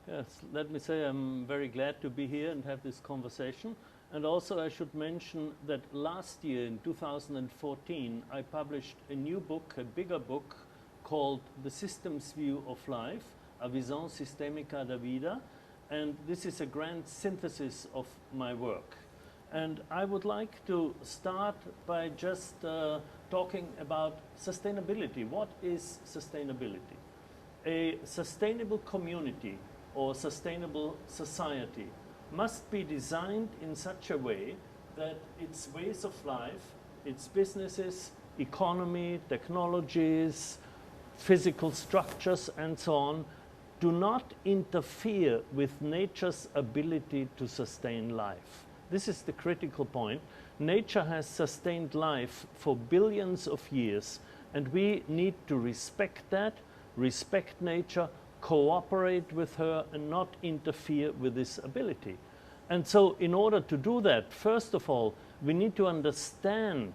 Yes, let me say I'm very glad to be here and have this conversation. And also I should mention that last year in 2014 I published a new book, a bigger book called The Systems View of Life, A Visão Sistêmica da Vida. And this is a grand synthesis of my work. And I would like to start by just talking about sustainability. What is sustainability? A sustainable community or sustainable society must be designed in such a way that its ways of life, its businesses, economy, technologies, physical structures and so on do not interfere with nature's ability to sustain life. This is the critical point. Nature has sustained life for billions of years, and we need to respect that, respect nature, cooperate with her, and not interfere with this ability. And so in order to do that, first of all, we need to understand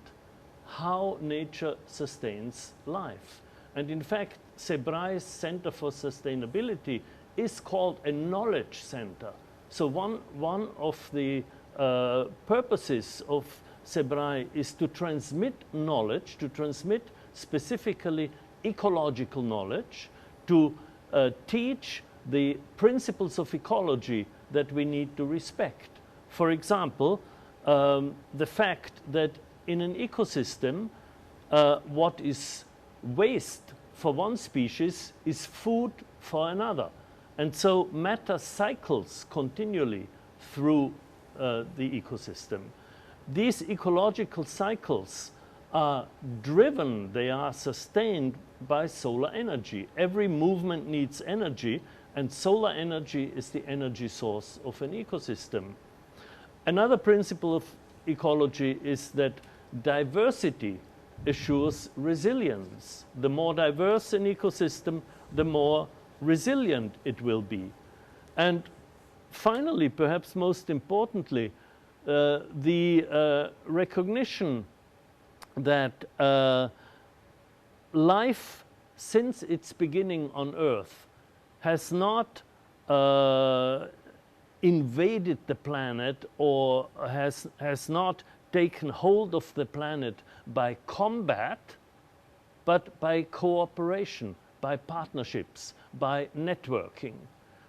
how nature sustains life. And in fact, Sebrae's Center for Sustainability is called a knowledge center. So one of the purposes of Sebrae is to transmit knowledge, to transmit specifically ecological knowledge, to teach the principles of ecology that we need to respect. For example, the fact that in an ecosystem, what is waste for one species is food for another. And so matter cycles continually through the ecosystem. These ecological cycles are driven, they are sustained by solar energy. Every movement needs energy, and solar energy is the energy source of an ecosystem. Another principle of ecology is that diversity assures resilience. The more diverse an ecosystem, the more resilient it will be. And finally, perhaps most importantly, the recognition that life, since its beginning on Earth, has not invaded the planet or has not taken hold of the planet by combat, but by cooperation, by partnerships, by networking.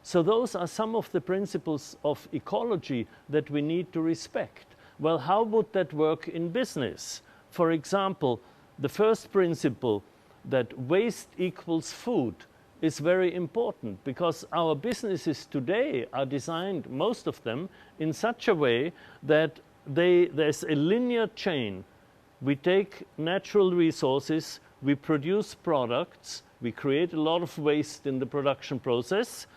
So those are some of the principles of ecology that we need to respect. Well, how would that work in business? For example, the first principle that waste equals food is very important, because our businesses today are designed, most of them, in such a way that there's a linear chain. We take natural resources, we produce products, we create a lot of waste in the production process,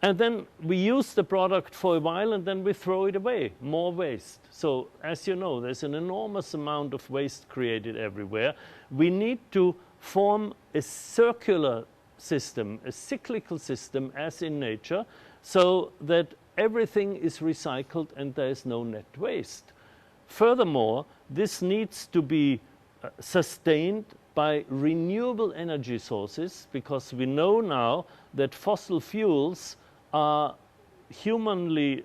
and then we use the product for a while and then we throw it away, more waste. So as you know, there's an enormous amount of waste created everywhere. We need to form a circular system, a cyclical system as in nature, so that everything is recycled and there is no net waste. Furthermore, this needs to be sustained by renewable energy sources, because we know now that fossil fuels are humanly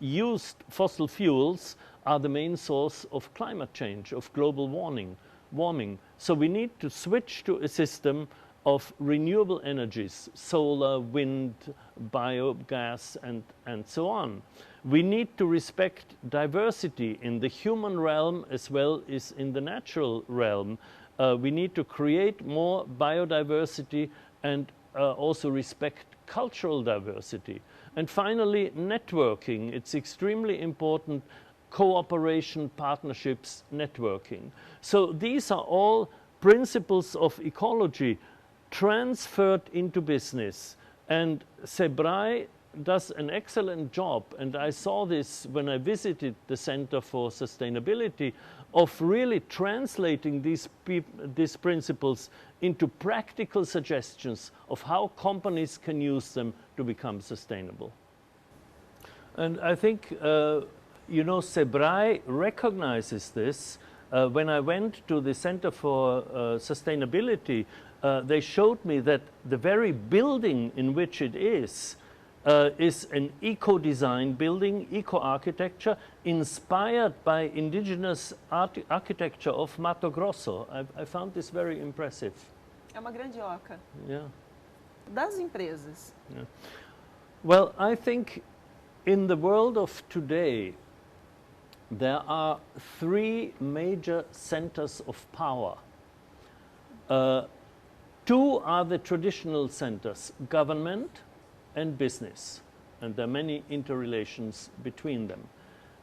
used fossil fuels are the main source of climate change, of global warming. So we need to switch to a system of renewable energies, solar, wind, biogas, and so on. We need to respect diversity in the human realm as well as in the natural realm. We need to create more biodiversity and also respect cultural diversity. And finally, networking. It's extremely important. Cooperation, partnerships, networking. So these are all principles of ecology transferred into business. And Sebrae does an excellent job, and I saw this when I visited the Center for Sustainability, of really translating these principles into practical suggestions of how companies can use them to become sustainable. And I think, you know, Sebrae recognizes this. When I went to the Center for Sustainability, they showed me that the very building in which it is is an eco-design building, eco-architecture, inspired by indigenous architecture of Mato Grosso. I found this very impressive. É uma grandioca. Yeah. Das empresas. Yeah. Well, I think in the world of today, there are three major centers of power. Two are the traditional centers, government and business, and there are many interrelations between them.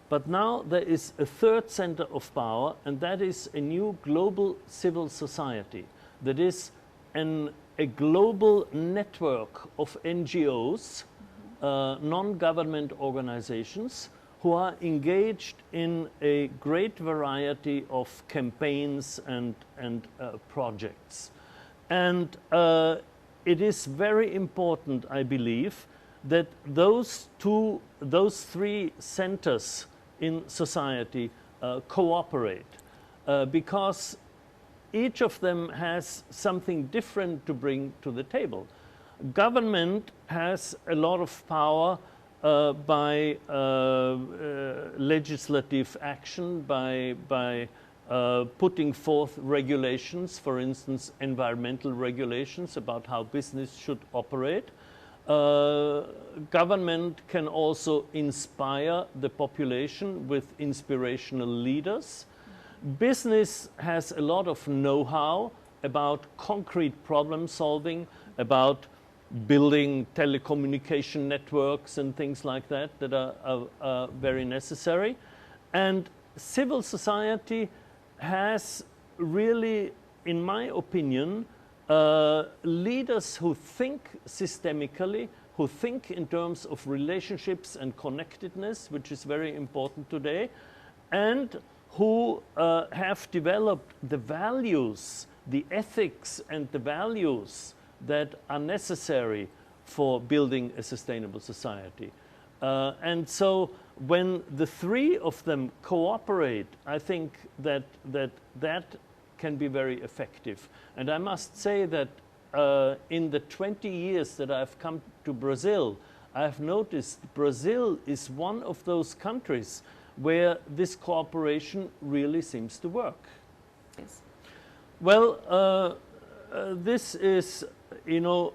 But now there is a third center of power, and that is a new global civil society. That is a global network of NGOs, non-government organizations, who are engaged in a great variety of campaigns and projects. And it is very important, I believe, that those three centers in society cooperate, because each of them has something different to bring to the table. Government has a lot of power by legislative action, by putting forth regulations, for instance, environmental regulations about how business should operate. Government can also inspire the population with inspirational leaders. Business has a lot of know-how about concrete problem solving, about building telecommunication networks and things like that are very necessary. And civil society has really, in my opinion, leaders who think systemically, who think in terms of relationships and connectedness, which is very important today, and who have developed the values, the ethics and the values that are necessary for building a sustainable society. And so when the three of them cooperate, I think that can be very effective. And I must say that in the 20 years that I've come to Brazil, I've noticed Brazil is one of those countries where this cooperation really seems to work. Yes. Well, this is, you know,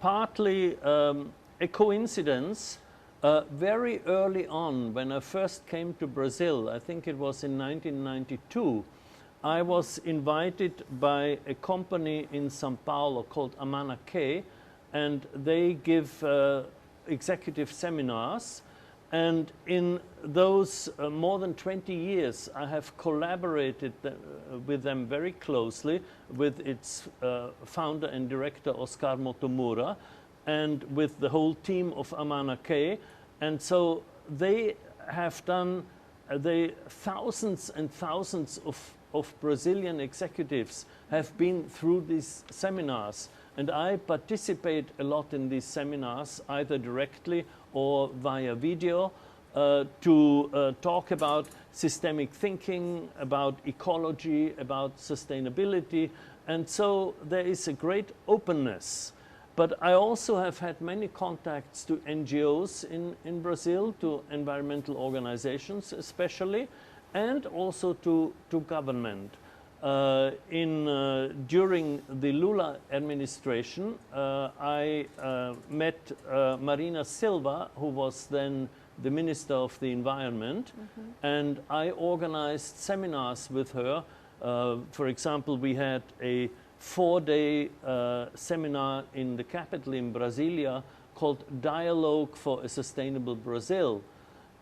partly a coincidence. Very early on, when I first came to Brazil, I think it was in 1992, I was invited by a company in São Paulo called Amana K, and they give executive seminars. And in those more than 20 years, I have collaborated with them very closely, with its founder and director, Oscar Motomura, and with the whole team of Amana K. And so they have done, thousands and thousands of Brazilian executives have been through these seminars. And I participate a lot in these seminars, either directly or via video, to talk about systemic thinking, about ecology, about sustainability. And so there is a great openness. But I also have had many contacts to NGOs in Brazil, to environmental organizations especially, and also to government. During the Lula administration, I met Marina Silva, who was then the Minister of the Environment, and I organized seminars with her. For example, we had a 4-day seminar in the capital, in Brasilia, called Dialogue for a Sustainable Brazil.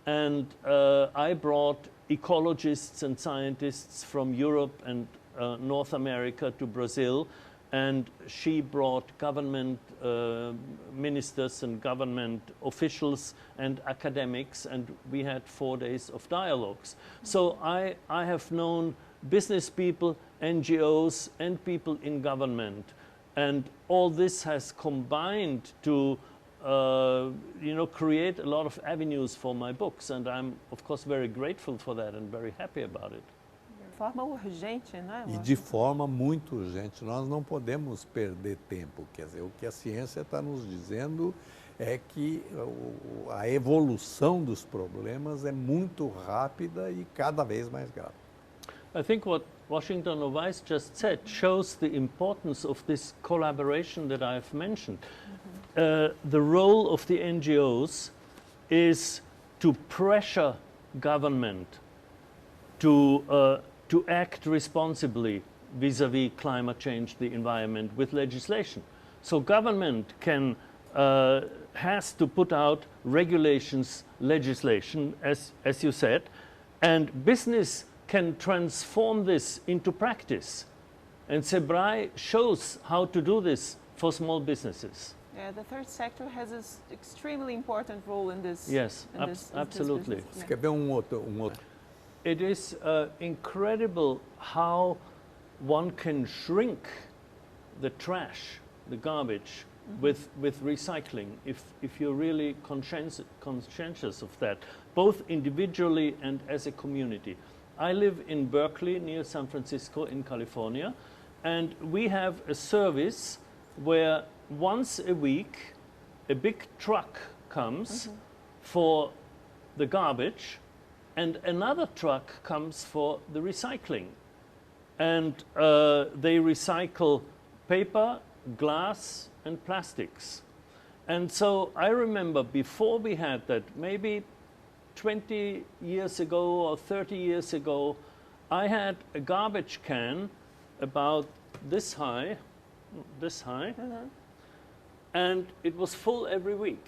And I brought ecologists and scientists from Europe and North America to Brazil, and she brought government ministers and government officials and academics, and we had 4 days of dialogues. So I have known business people, NGOs, and people in government, and all this has combined to you know, create a lot of avenues for my books, and I'm of course very grateful for that and very happy about it. forma urgente, né? E de forma muito urgente. Nós não podemos perder tempo. Quer dizer, o que a ciência está nos dizendo é que a evolução dos problemas é muito rápida e cada vez mais grave. I think what Washington Weiss just said shows the importance of this collaboration that I've mentioned. The role of the NGOs is to pressure government to act responsibly vis-à-vis climate change, the environment, with legislation. So government has to put out regulations, legislation, as you said, and business can transform this into practice. And Sebrae shows how to do this for small businesses. Yeah, the third sector has an extremely important role in this. Yes, absolutely. This business. Você quer ver um outro? It is incredible how one can shrink the trash, the garbage, with recycling, if you're really conscientious of that, both individually and as a community. I live in Berkeley, near San Francisco in California, and we have a service where once a week a big truck comes for the garbage and another truck comes for the recycling. And they recycle paper, glass and plastics. And so I remember before we had that, maybe 20 years ago or 30 years ago, I had a garbage can about this high, and it was full every week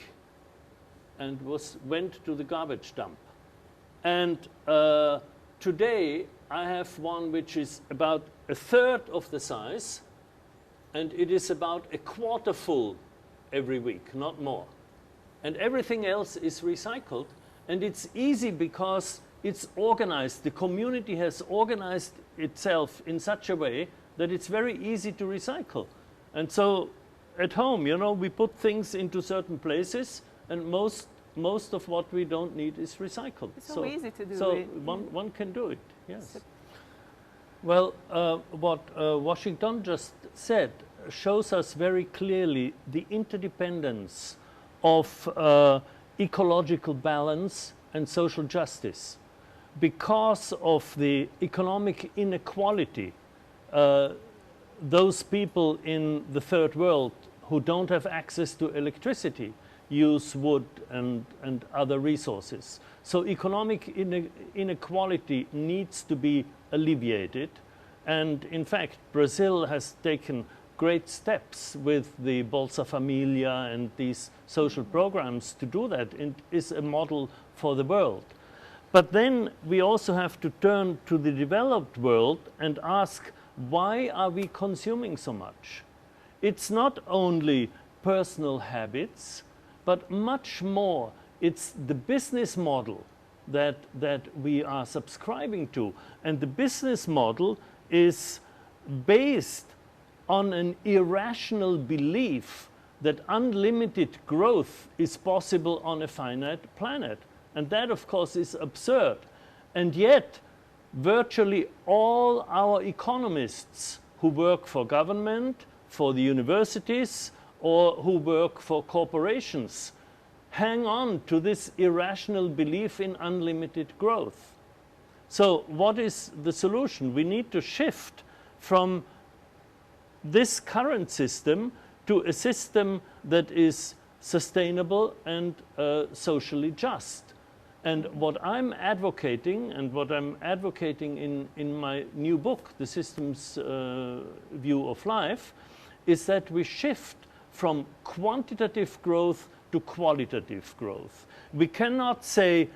and went to the garbage dump. And today I have one which is about a third of the size, and it is about a quarter full every week, not more. And everything else is recycled, and it's easy because it's organized. The community has organized itself in such a way that it's very easy to recycle. And so at home, you know, we put things into certain places, and most of what we don't need is recycled. It's so easy to do so it. one can do it, yes. Well, what Washington just said shows us very clearly the interdependence of ecological balance and social justice. Because of the economic inequality, those people in the third world who don't have access to electricity use wood and other resources. So economic inequality needs to be alleviated. And in fact, Brazil has taken great steps with the Bolsa Familia and these social programs to do that, and is a model for the world. But then we also have to turn to the developed world and ask, why are we consuming so much? It's not only personal habits, but much more, it's the business model that we are subscribing to. And the business model is based on an irrational belief that unlimited growth is possible on a finite planet. And that, of course, is absurd. And yet, virtually all our economists who work for government, for the universities, or who work for corporations hang on to this irrational belief in unlimited growth. So what is the solution? We need to shift from this current system to a system that is sustainable and socially just. And what I'm advocating, and what I'm advocating in my new book, The Systems View of Life, is that we shift from quantitative growth to qualitative growth. We cannot say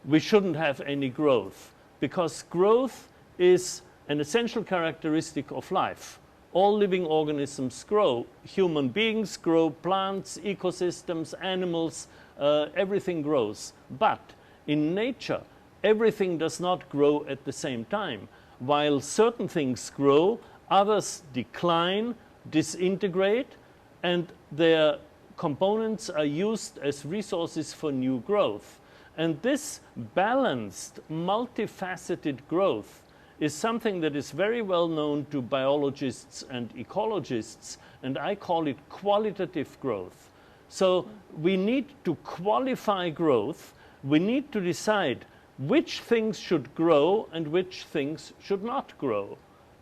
we shouldn't have any growth, because growth is an essential characteristic of life. All living organisms grow. Human beings grow, plants, ecosystems, animals, everything grows. But in nature, everything does not grow at the same time. While certain things grow, others decline, disintegrate, and their components are used as resources for new growth. And this balanced, multifaceted growth is something that is very well known to biologists and ecologists, and I call it qualitative growth. So we need to qualify growth. We need to decide which things should grow and which things should not grow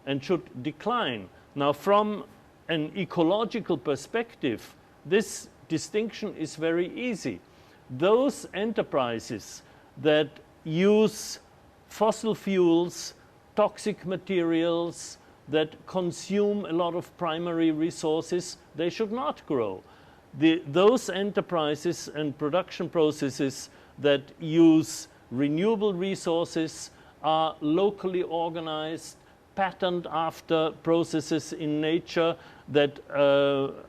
and should decline. Now, from an ecological perspective, this distinction is very easy. Those enterprises that use fossil fuels, toxic materials, that consume a lot of primary resources, they should not grow. Those enterprises and production processes that use renewable resources are locally organized, patterned after processes in nature that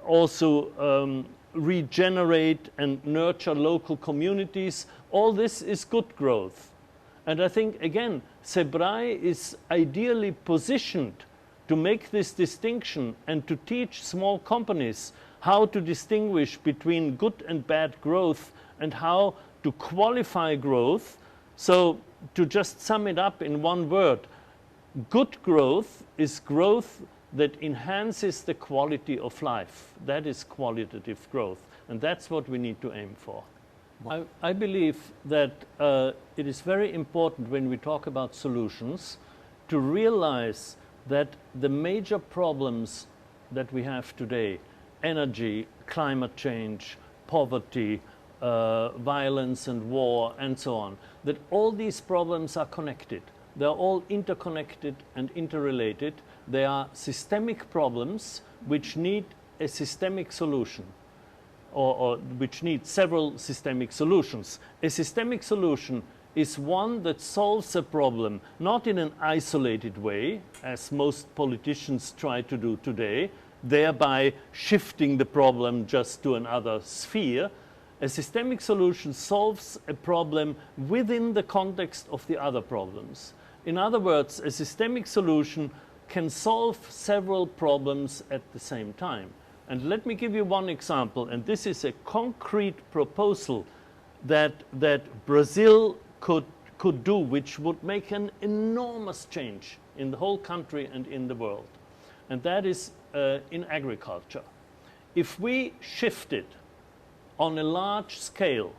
also regenerate and nurture local communities. All this is good growth. And I think, again, Sebrae is ideally positioned to make this distinction and to teach small companies how to distinguish between good and bad growth and how to qualify growth. So, to just sum it up in one word, good growth is growth that enhances the quality of life. That is qualitative growth, and that's what we need to aim for. I believe that it is very important when we talk about solutions to realize that the major problems that we have today, energy, climate change, poverty, violence and war and so on, that all these problems are connected. They're all interconnected and interrelated. They are systemic problems which need a systemic solution, or which need several systemic solutions. A systemic solution is one that solves a problem not in an isolated way, as most politicians try to do today, thereby shifting the problem just to another sphere. A systemic solution solves a problem within the context of the other problems. In other words, a systemic solution can solve several problems at the same time. And let me give you one example, and this is a concrete proposal that Brazil could do, which would make an enormous change in the whole country and in the world. And that is in agriculture. If we shifted on a large scale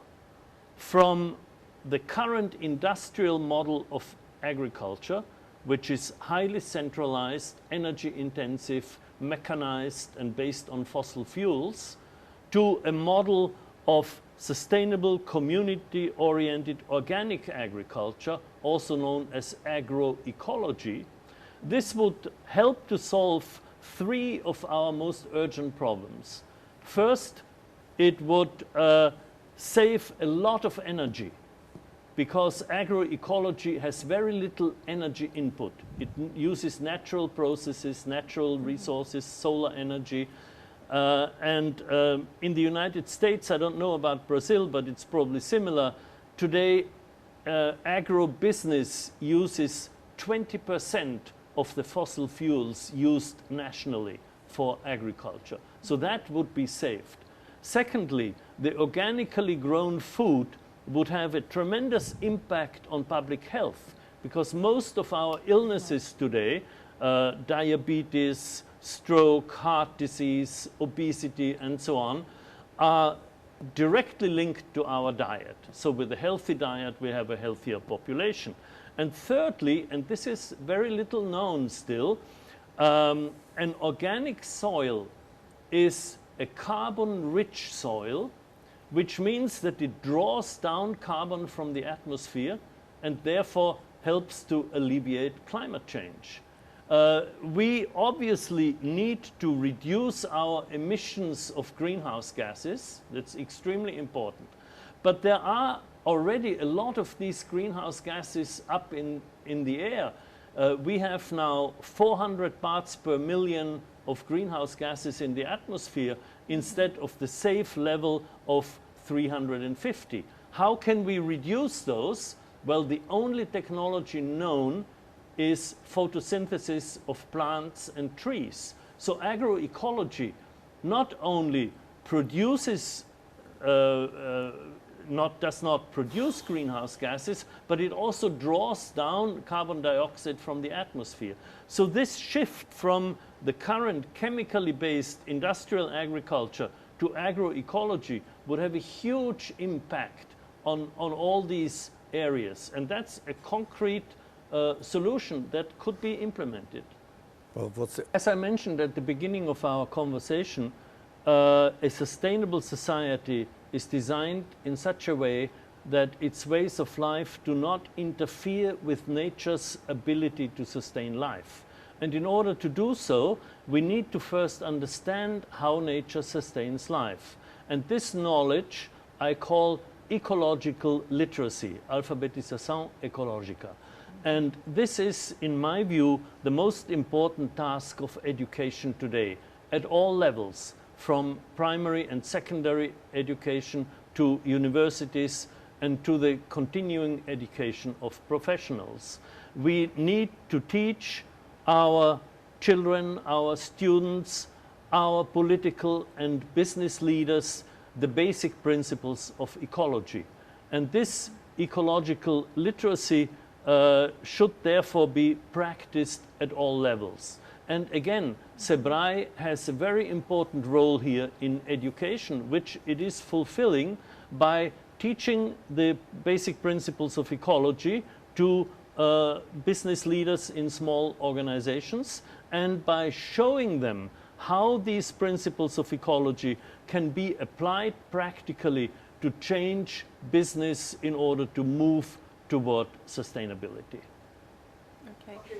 from the current industrial model of agriculture, which is highly centralized, energy intensive, mechanized and based on fossil fuels, to a model of sustainable, community-oriented organic agriculture, also known as agroecology, this would help to solve three of our most urgent problems. First, it would save a lot of energy, because agroecology has very little energy input. It uses natural processes, natural resources, solar energy. In the United States, I don't know about Brazil, but it's probably similar. Today, agro-business uses 20% of the fossil fuels used nationally for agriculture. So that would be saved. Secondly, the organically grown food would have a tremendous impact on public health, because most of our illnesses today, diabetes, stroke, heart disease, obesity and so on, are directly linked to our diet. So with a healthy diet we have a healthier population. And thirdly, and this is very little known still, an organic soil is a carbon-rich soil, which means that it draws down carbon from the atmosphere and therefore helps to alleviate climate change. We obviously need to reduce our emissions of greenhouse gases. That's extremely important. But there are already a lot of these greenhouse gases up in the air. We have now 400 parts per million of greenhouse gases in the atmosphere instead of the safe level of 350. How can we reduce those? Well, the only technology known is photosynthesis of plants and trees. So agroecology not only produces does not produce greenhouse gases, but it also draws down carbon dioxide from the atmosphere. So this shift from the current chemically based industrial agriculture to agroecology would have a huge impact on all these areas. And that's a concrete solution that could be implemented. Well, as I mentioned at the beginning of our conversation, a sustainable society is designed in such a way that its ways of life do not interfere with nature's ability to sustain life. And in order to do so, we need to first understand how nature sustains life. And this knowledge I call ecological literacy, alphabétisation écologique. And this is, in my view, the most important task of education today, at all levels, from primary and secondary education to universities and to the continuing education of professionals. We need to teach our children, our students, our political and business leaders the basic principles of ecology. And this ecological literacy should therefore be practiced at all levels. And again, SEBRAE has a very important role here in education, which it is fulfilling by teaching the basic principles of ecology to business leaders in small organizations, and by showing them how these principles of ecology can be applied practically to change business in order to move toward sustainability. Okay.